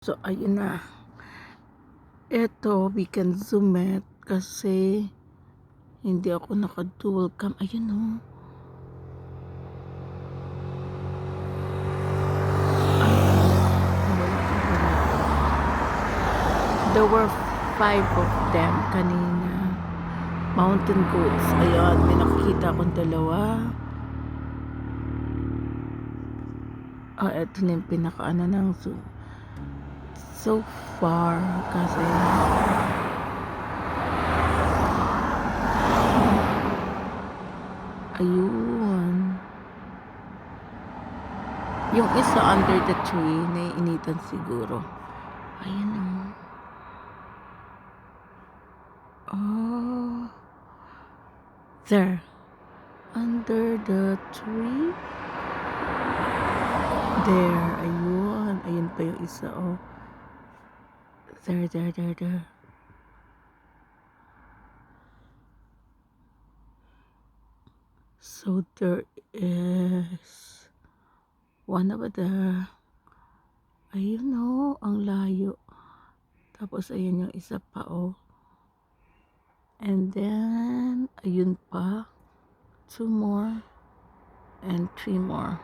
So, ayun na. Eto, we can zoom it kasi hindi ako naka-dual cam. Ayun o. There were 5 of them kanina. Mountain goats. Ayun, may nakikita akong dalawa. Eto na yung pinaka-ano ng zoom. So far, kasi ayun. Yung isa under the tree, naiinitan siguro. Ayun o. Oh. There. Under the tree. There. Ayun. Ayun pa yung isa oh. There. So there is one over there. Ayun oh, ang layo. Tapos ayun yung isa pa oh. And then ayun pa. 2 more and 3 more.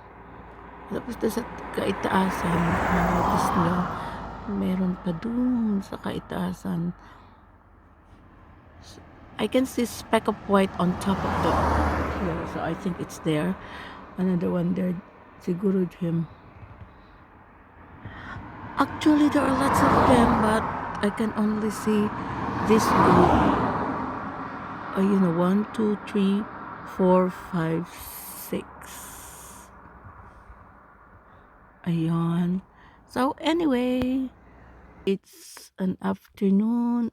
Tapos sa kaitaasan, notice nyo, meron pa dun sa kaitaasan. I can see speck of white on top of the hill, so I think it's there. Another one there, siguro him. Actually, there are lots of them, but I can only see this group. You know, 1, 2, 3, 4, 5, 6. Ayun. So anyway, it's an afternoon,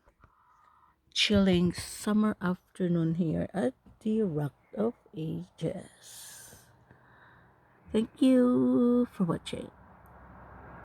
chilling summer afternoon here at the Rock of Ages. Thank you for watching.